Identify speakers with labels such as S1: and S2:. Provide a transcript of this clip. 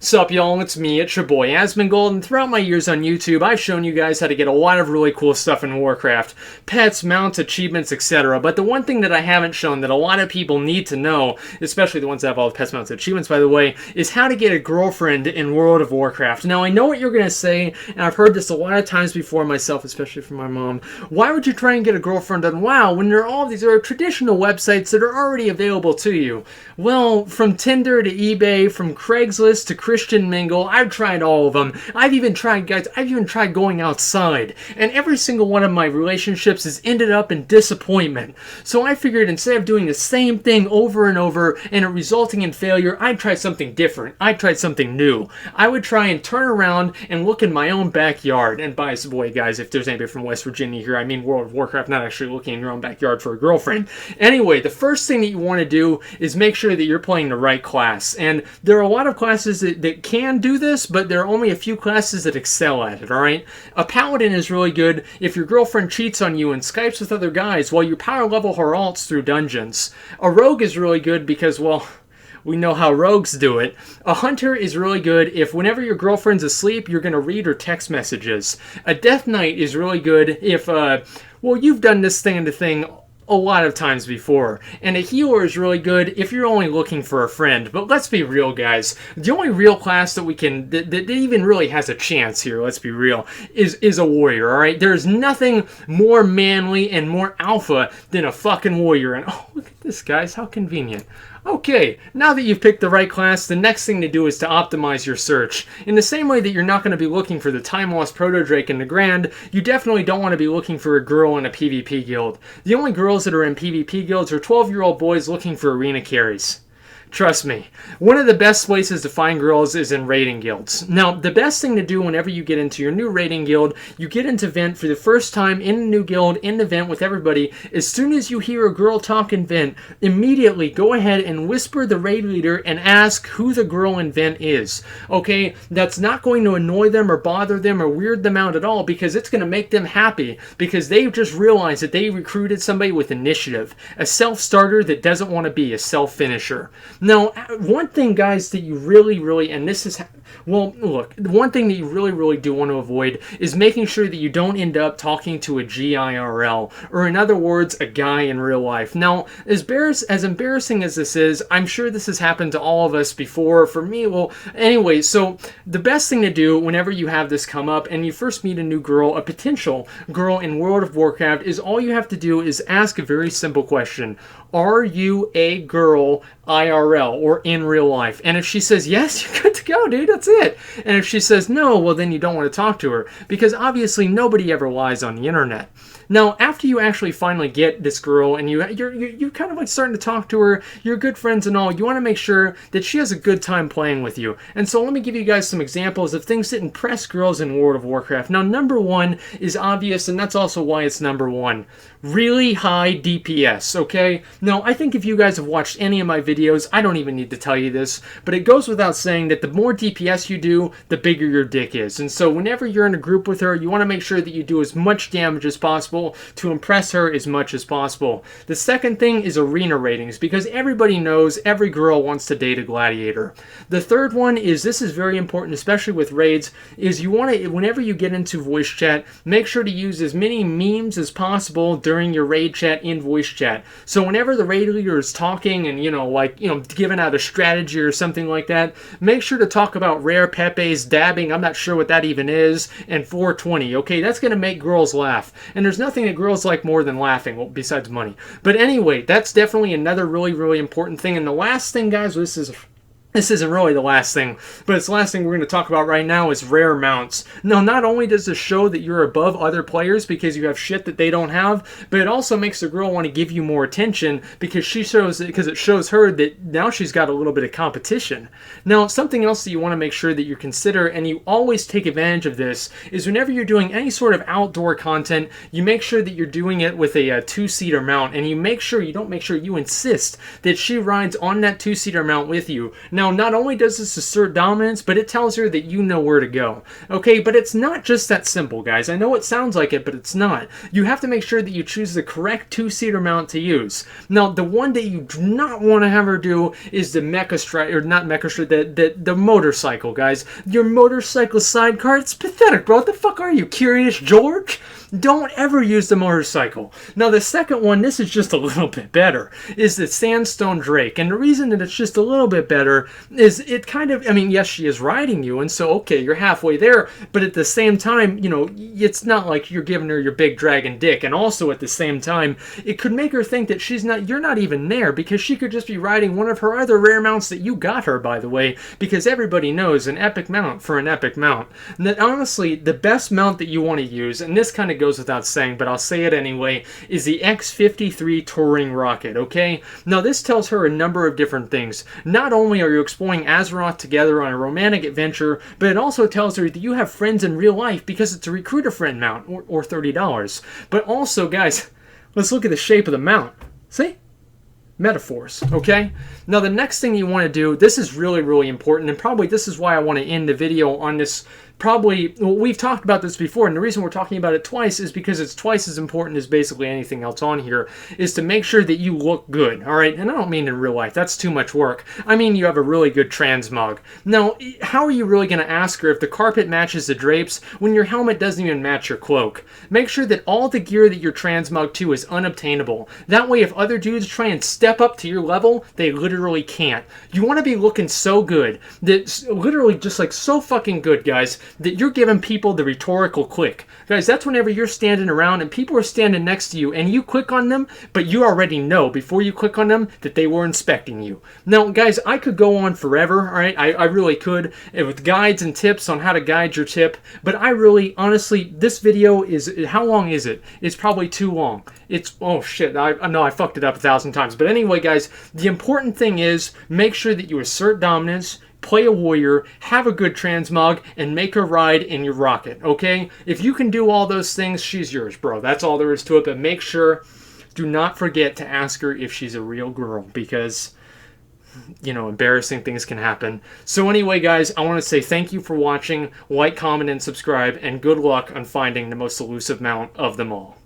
S1: Sup y'all, it's me, it's your boy Asmongold, and throughout my years on YouTube, I've shown you guys how to get a lot of really cool stuff in Warcraft. Pets, mounts, achievements, etc. But the one thing that I haven't shown that a lot of people need to know, especially the ones that have all the pets, mounts, and achievements by the way, is how to get a girlfriend in World of Warcraft. Now I know what you're going to say, and I've heard this a lot of times before myself, especially from my mom. Why would you try and get a girlfriend on WoW when there are all these other traditional websites that are already available to you? Well, from Tinder to eBay, from Craigslist to Christian Mingle, I've tried all of them. I've even tried going outside. And every single one of my relationships has ended up in disappointment. So I figured instead of doing the same thing over and over and it resulting in failure, I'd try something different. I'd try something new. I would try and turn around and look in my own backyard. And by the way, guys, if there's anybody from West Virginia here, I mean World of Warcraft, not actually looking in your own backyard for a girlfriend. Anyway, the first thing that you want to do is make sure that you're playing the right class. And there are a lot of classes that can do this, but there are only a few classes that excel at it, alright? A paladin is really good if your girlfriend cheats on you and Skypes with other guys while you power level her alts through dungeons. A rogue is really good because, well, we know how rogues do it. A hunter is really good if whenever your girlfriend's asleep, you're going to read her text messages. A death knight is really good if, well, you've done this thing and the thing a lot of times before. And a healer is really good if you're only looking for a friend. But let's be real, guys. The only real class that we can, that even really has a chance here, let's be real, is a warrior, alright? There's nothing more manly and more alpha than a fucking warrior. And oh, look at this, guys. How convenient. Okay, now that you've picked the right class, the next thing to do is to optimize your search. In the same way that you're not going to be looking for the time-lost proto-drake in the Grand, you definitely don't want to be looking for a girl in a PvP guild. The only girls that are in PvP guilds are 12-year-old boys looking for arena carries. Trust me, one of the best places to find girls is in raiding guilds. Now, the best thing to do whenever you get into your new raiding guild, you get into Vent for the first time in a new guild, in the Vent with everybody. As soon as you hear a girl talk in Vent, immediately go ahead and whisper the raid leader and ask who the girl in Vent is. Okay, that's not going to annoy them or bother them or weird them out at all because it's going to make them happy because they've just realized that they recruited somebody with initiative. A self-starter that doesn't want to be a self-finisher. Now, one thing, guys, that you really, and this is, well, look, one thing that you really do want to avoid is making sure that you don't end up talking to a GIRL, or in other words, a guy in real life. Now, as embarrassing as this is, I'm sure this has happened to all of us before. For me, well, anyway, so the best thing to do whenever you have this come up and you first meet a new girl, a potential girl in World of Warcraft, is all you have to do is ask a very simple question. Are you a girl IRL or in real life? And if she says yes, you're good to go, dude. That's it. And if she says no, well, then you don't want to talk to her because obviously nobody ever lies on the internet. Now, after you actually finally get this girl and you're kind of like starting to talk to her, you're good friends and all, you want to make sure that she has a good time playing with you. And so let me give you guys some examples of things that impress girls in World of Warcraft. Now, number one is obvious, and that's also why it's number one. Really high DPS, okay? Now, I think if you guys have watched any of my videos, I don't even need to tell you this, but it goes without saying that the more DPS you do, the bigger your dick is. And so whenever you're in a group with her, you want to make sure that you do as much damage as possible to impress her as much as possible. The second thing is arena ratings, because everybody knows every girl wants to date a gladiator. The third one is, this is very important, especially with raids, is you want to, whenever you get into voice chat, make sure to use as many memes as possible during your raid chat in voice chat. So whenever the raid leader is talking and, giving out a strategy or something like that, make sure to talk about rare Pepe's, dabbing, I'm not sure what that even is, and 420, okay? That's going to make girls laugh. And there's nothing that girls like more than laughing, well, besides money. But anyway, that's definitely another really important thing. And the last thing, guys, this isn't really the last thing, but it's the last thing we're going to talk about right now is rare mounts. Now, not only does this show that you're above other players because you have shit that they don't have, but it also makes the girl want to give you more attention because it shows her that now she's got a little bit of competition. Now, something else that you want to make sure that you consider, and you always take advantage of this, is whenever you're doing any sort of outdoor content, you make sure that you're doing it with a two-seater mount, and you insist that she rides on that two-seater mount with you. Now, Now, not only does this assert dominance, but it tells her that you know where to go. Okay, but it's not just that simple, guys. I know it sounds like it, but it's not. You have to make sure that you choose the correct two-seater mount to use. Now, the one that you do not want to have her do is the mecha strike, or not mecha strike, the motorcycle, guys. Your motorcycle sidecar, it's pathetic, bro. What the fuck are you, Curious George? Don't ever use the motorcycle. Now, the second one, this is just a little bit better, is the Sandstone Drake. And the reason that it's just a little bit better is it kind of, I mean, yes, she is riding you, and so, okay, you're halfway there, but at the same time, you know, it's not like you're giving her your big dragon dick. And also, at the same time, it could make her think that you're not even there, because she could just be riding one of her other rare mounts that you got her, by the way, because everybody knows an epic mount for an epic mount. And that, honestly, the best mount that you want to use, and this kind of goes without saying, but I'll say it anyway, is the X-53 Touring Rocket, okay? Now, this tells her a number of different things. Not only are you exploring Azeroth together on a romantic adventure, but it also tells her that you have friends in real life because it's a recruit-a-friend mount, or $30. But also, guys, let's look at the shape of the mount. See? Metaphors, okay? Now, the next thing you want to do, this is really, really important, and probably this is why I want to end the video on this. Probably, well, we've talked about this before, and the reason we're talking about it twice is because it's twice as important as basically anything else on here, is to make sure that you look good, all right? And I don't mean in real life. That's too much work. I mean you have a really good transmog. Now, how are you really going to ask her if the carpet matches the drapes when your helmet doesn't even match your cloak? Make sure that all the gear that you're transmog to is unobtainable. That way, if other dudes try and step up to your level, they literally can't. You want to be looking so good, that literally just like so fucking good, guys, that you're giving people the rhetorical click. Guys, that's whenever you're standing around and people are standing next to you and you click on them, but you already know before you click on them that they were inspecting you. Now, guys, I could go on forever, all right? I really could, with guides and tips on how to guide your tip, but I really, honestly, this video is, how long is it? It's probably too long. It's, oh shit, I know I fucked it up 1,000 times. But anyway, guys, the important thing is make sure that you assert dominance, play a warrior, have a good transmog, and make her ride in your rocket, okay? If you can do all those things, she's yours, bro. That's all there is to it, but make sure, do not forget to ask her if she's a real girl, because, you know, embarrassing things can happen. So anyway, guys, I want to say thank you for watching, like, comment, and subscribe, and good luck on finding the most elusive mount of them all.